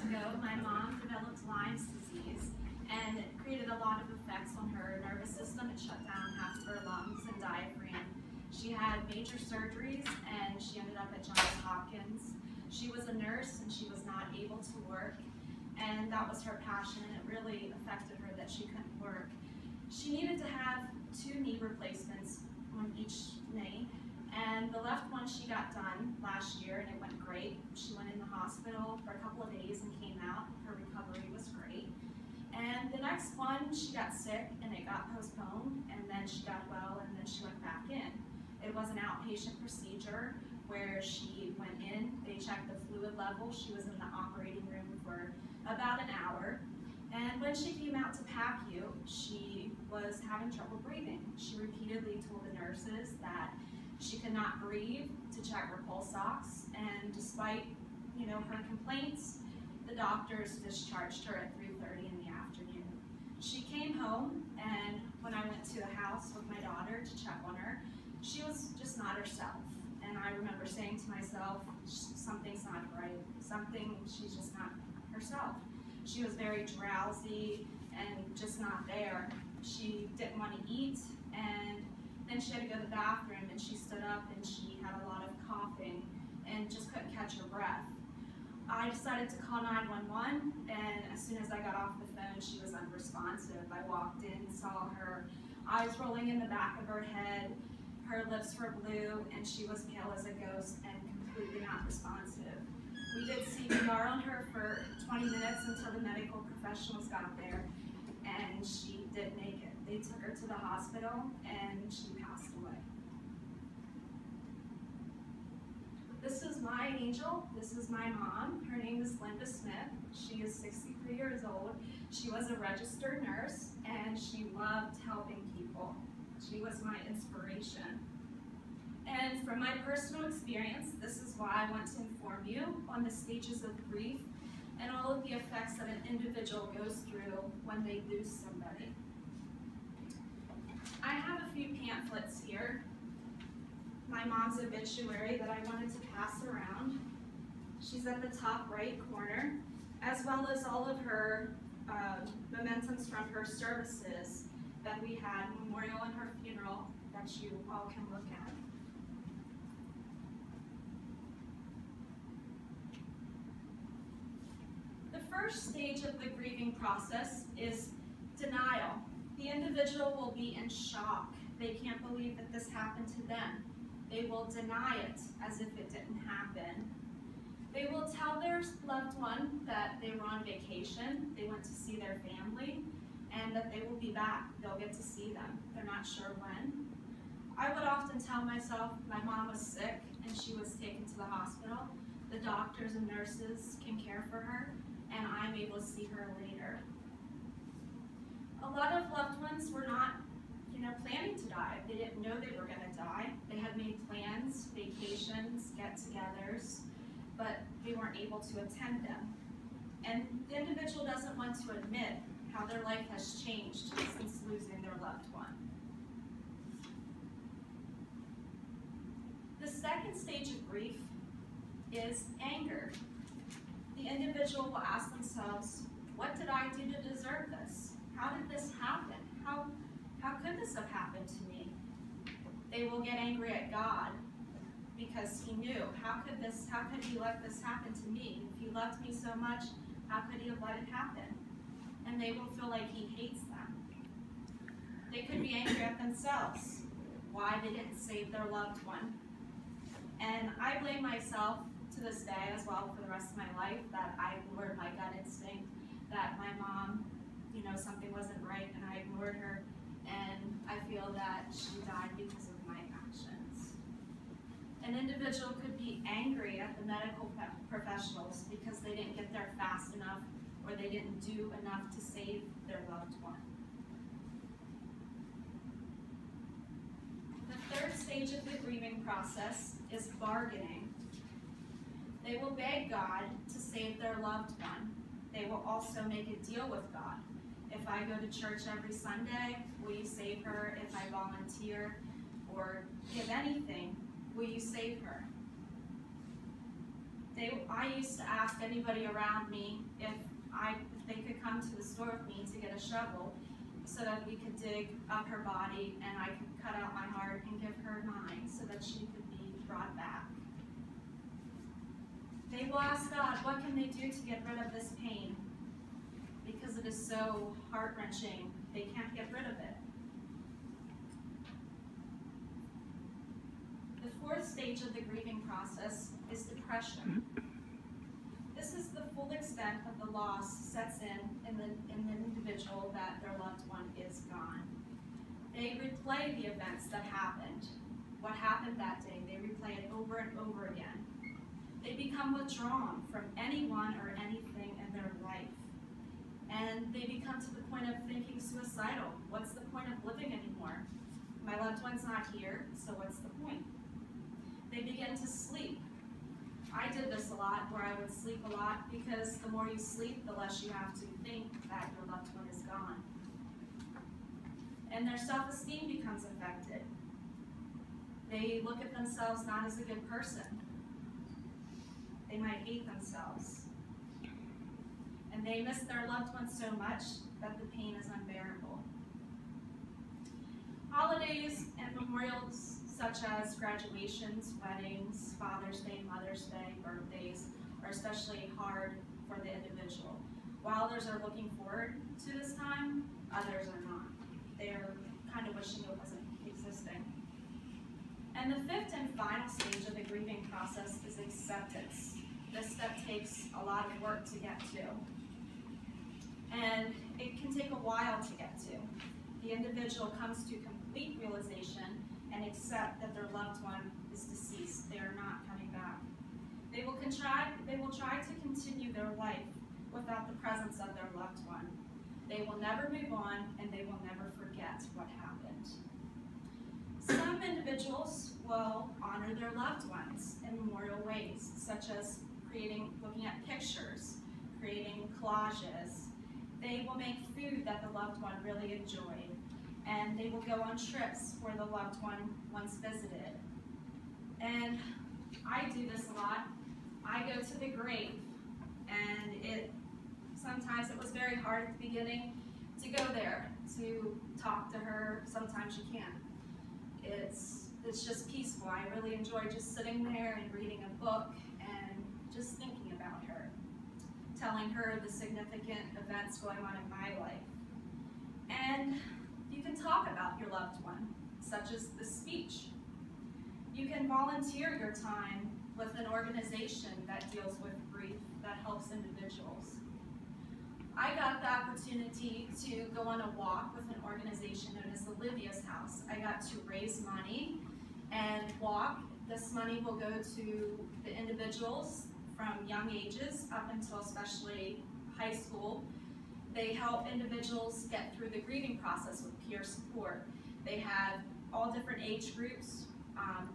ago, my mom developed Lyme's disease, and it created a lot of effects on her nervous system. It shut down half of her lungs and diaphragm. She had major surgeries, and she ended up at Johns Hopkins. She was a nurse, and she was not able to work, and that was her passion, and it really affected her that she couldn't work. She needed to have 2 knee replacements on each knee, and the left one she got done last year, and it went great. She went in the hospital for a couple of days and came out. Her recovery was great. And the next one, she got sick, and it got postponed, and then she got well, and then she went back in. It was an outpatient procedure where she went in, they checked the fluid level. She was in the operating room for about an hour. And when she came out to PACU, she was having trouble breathing. She repeatedly told the nurses that she could not breathe, to check her pulse ox, and despite her complaints, the doctors discharged her at 3:30 in the afternoon. She came home, and when I went to the house with my daughter to check on her, she was just not herself. And I remember saying to myself, something's not right. She's just not herself. She was very drowsy and just not there. She didn't want to eat, and then she had to go to the bathroom, and she stood up and she had a lot of coughing and just couldn't catch her breath. I decided to call 911, and as soon as I got off the phone, she was unresponsive. I walked in, saw her eyes rolling in the back of her head, her lips were blue, and she was pale as a ghost and completely not responsive. We did CPR on her for 20 minutes until the medical professionals got there, and she did make it. They took her to the hospital, and she passed away. This is my angel. This is my mom. Her name is Linda Smith. She is 63 years old. She was a registered nurse, and she loved helping people. She was my inspiration. And from my personal experience, this is why I want to inform you on the stages of grief and all of the effects that an individual goes through when they lose somebody. I have a few pamphlets here. My mom's obituary that I wanted to pass around. She's at the top right corner, as well as all of her mementos from her services that we had, memorial and her funeral, that you all can look at. The first stage of the grieving process is denial. The individual will be in shock. They can't believe that this happened to them. They will deny it as if it didn't happen. They will tell their loved one that they were on vacation, they went to see their family, and that they will be back. They'll get to see them. They're not sure when. I would often tell myself my mom was sick and she was taken to the hospital. The doctors and nurses can care for her, and I'm able to see her later. A lot of loved ones were not planning to die. They didn't know they were going to die. They had made plans, vacations, get-togethers, but they weren't able to attend them. And the individual doesn't want to admit how their life has changed since losing their loved one. The second stage of grief is anger. The individual will ask themselves, what did I do to deserve this? How did this happen? How could this have happened to me? They will get angry at God because he knew, how could he let this happen to me? If he loved me so much, how could he have let it happen? And they will feel like he hates them. They could be angry at themselves, why they didn't save their loved one. And I blame myself to this day as well for the rest of my life that I ignored my gut instinct, that my mom, something wasn't right and I ignored her, and I feel that she died because of my actions. An individual could be angry at the medical professionals because they didn't get there fast enough or they didn't do enough to save their loved one. The third stage of the grieving process is bargaining. They will beg God to save their loved one. They will also make a deal with God. If I go to church every Sunday, will you save her? If I volunteer or give anything, will you save her? I used to ask anybody around me if they could come to the store with me to get a shovel so that we could dig up her body and I could cut out my heart and give her mine so that she could be brought back. They will ask God, what can they do to get rid of this pain? Because it is so heart-wrenching, they can't get rid of it. The fourth stage of the grieving process is depression. This is the full extent of the loss sets in the individual that their loved one is gone. They replay the events that happened, what happened that day. They replay it over and over again. They become withdrawn from anyone or anything in their life. And they become to the point of thinking suicidal. What's the point of living anymore? My loved one's not here, so what's the point? They begin to sleep. I did this a lot, where I would sleep a lot, because the more you sleep, the less you have to think that your loved one is gone. And their self-esteem becomes affected. They look at themselves not as a good person. They might hate themselves. And they miss their loved ones so much that the pain is unbearable. Holidays and memorials such as graduations, weddings, Father's Day, Mother's Day, birthdays are especially hard for the individual. While others are looking forward to this time, others are not. They're kind of wishing it wasn't existing. And the fifth and final stage of the grieving process is acceptance. This step takes a lot of work to get to. And it can take a while to get to. The individual comes to complete realization and accept that their loved one is deceased. They are not coming back. They will try to continue their life without the presence of their loved one. They will never move on, and they will never forget what happened. Some individuals will honor their loved ones in memorial ways, such as looking at pictures, creating collages. They will make food that the loved one really enjoyed, and they will go on trips where the loved one once visited. And I do this a lot. I go to the grave, and sometimes it was very hard at the beginning to go there, to talk to her. Sometimes you can't. It's just peaceful. I really enjoy just sitting there and reading a book and just thinking about her, telling her the significant events going on in my life. And you can talk about your loved one, such as the speech. You can volunteer your time with an organization that deals with grief, that helps individuals. I got the opportunity to go on a walk with an organization known as Olivia's House. I got to raise money and walk. This money will go to the individuals from young ages up until especially high school. They help individuals get through the grieving process with peer support. They have all different age groups.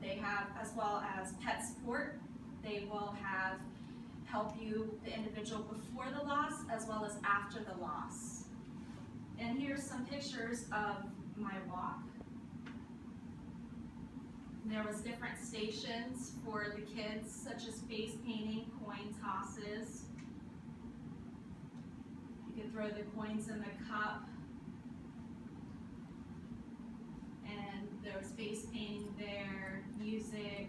They have, as well as pet support. They will have help you, the individual, before the loss as well as after the loss. And here's some pictures of my walk. There was different stations for the kids, such as face painting, coin tosses. You could throw the coins in the cup. And there was face painting there, music.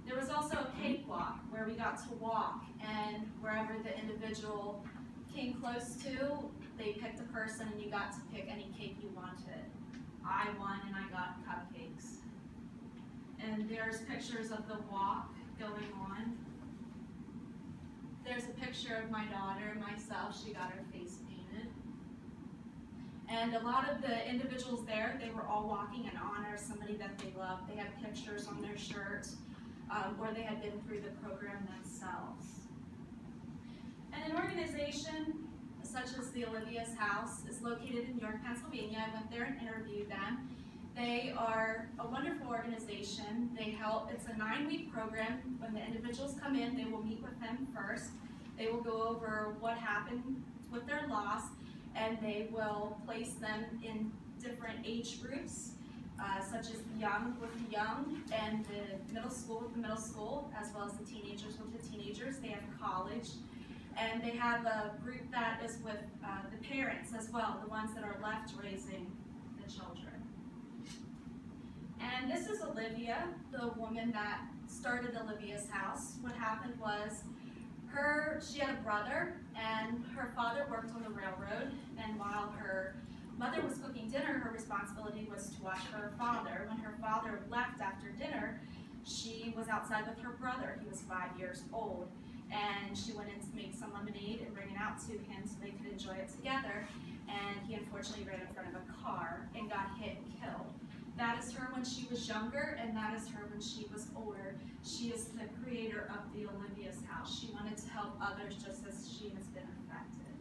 There was also a cakewalk where we got to walk, and wherever the individual came close to, they picked a person and you got to pick any cake you wanted. I won and I got cupcakes. And there's pictures of the walk going on. There's a picture of my daughter and myself. She got her face painted. And a lot of the individuals there, they were all walking in honor of somebody that they loved. They had pictures on their shirt where they had been through the program themselves. And an organization such as the Olivia's House is located in York, Pennsylvania. I went there and interviewed them. They are a wonderful organization. They help, it's a 9-week program. When the individuals come in, they will meet with them first. They will go over what happened with their loss, and they will place them in different age groups. such as the young with the young, and the middle school with the middle school, as well as the teenagers with the teenagers. They have college, and they have a group that is with the parents as well, the ones that are left raising the children. And this is Olivia, the woman that started Olivia's house. What happened was she had a brother, and her father worked on the railroad, and while her mother was cooking dinner, her responsibility was to watch for her father. When her father left after dinner, she was outside with her brother. He was 5 years old, and she went in to make some lemonade and bring it out to him so they could enjoy it together, and he unfortunately ran in front of a car and got hit and killed. That is her when she was younger, and that is her when she was older. She is the creator of the Olivia's house. She wanted to help others just as she has been affected.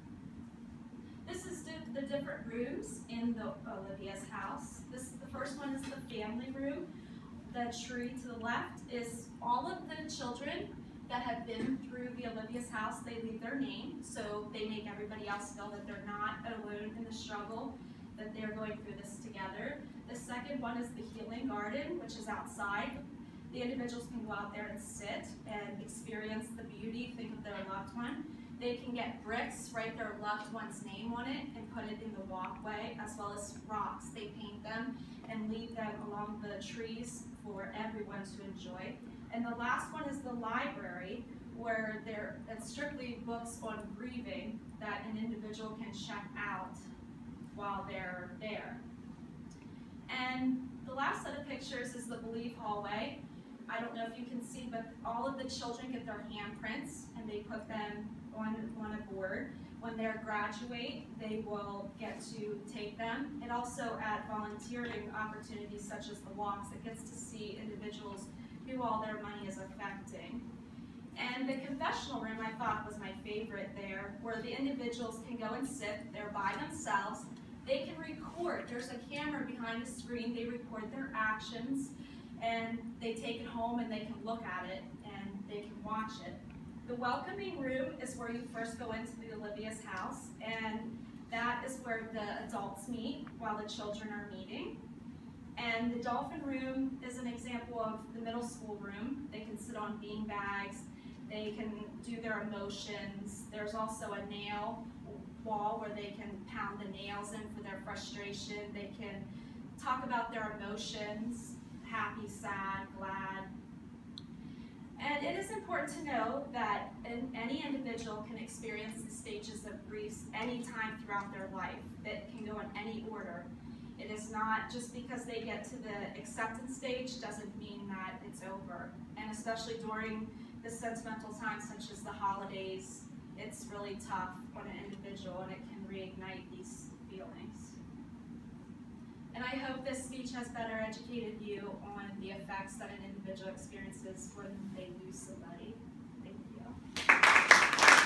This is the different rooms in the Olivia's house. The first one is the family room. The tree to the left is all of the children that have been through the Olivia's house. They leave their name, so they make everybody else feel that they're not alone in the struggle, that they're going through this together. The second one is the healing garden, which is outside. The individuals can go out there and sit and experience the beauty, think of their loved one. They can get bricks, write their loved one's name on it, and put it in the walkway, as well as rocks. They paint them and leave them along the trees for everyone to enjoy. And the last one is the library, where it's strictly books on grieving that an individual can check out while they're there. And the last set of pictures is the Believe hallway. I don't know if you can see, but all of the children get their handprints and they put them on a board. When they graduate, they will get to take them. It also adds volunteering opportunities such as the walks. It gets to see individuals who all their money is affecting. And the confessional room I thought was my favorite there, where the individuals can go and sit there by themselves. They can record. There's a camera behind the screen. They record their actions, and they take it home and they can look at it and they can watch it. The welcoming room is where you first go into the Olivia's house, and that is where the adults meet while the children are meeting. And the dolphin room is an example of the middle school room. They can sit on bean bags. They can do their emotions. There's also a nail wall where they can pound the nails in for their frustration. They can talk about their emotions, happy, sad, glad. And it is important to know that any individual can experience the stages of grief anytime throughout their life. It can go in any order. It is not just because they get to the acceptance stage doesn't mean that it's over. And especially during the sentimental times such as the holidays, it's really tough on an individual, and it can reignite these feelings. And I hope this speech has better educated you on the effects that an individual experiences when they lose somebody.